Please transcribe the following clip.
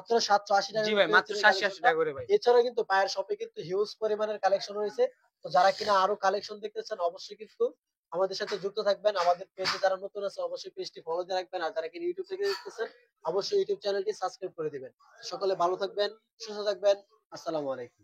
মাত্র 780 টাকা জি করে ভাই, পেয়ে মাত্র যাচ্ছেন এই ৭০-৮০ কালেকশনটা। টাকা করে ভাই। এছাড়াও কিন্তু ভাইয়ের শপে কিন্তু হিউজ পরিমাণের কালেকশন রয়েছে। তো যারা কিনা আরো কালেকশন দেখতে চান অবশ্যই কিন্তু আমাদের সাথে যুক্ত থাকবেন। আমাদের পেজে যারা নতুন আছে অবশ্যই পেজটি ফলো দিয়ে রাখবেন। আর যারা কিনা ইউটিউব থেকে দেখতেছেন অবশ্যই ইউটিউব চ্যানেলটি সাবস্ক্রাইব করে দিবেন। সকলে ভালো থাকবেন, সুস্থ থাকবেন। আসসালামু আলাইকুম।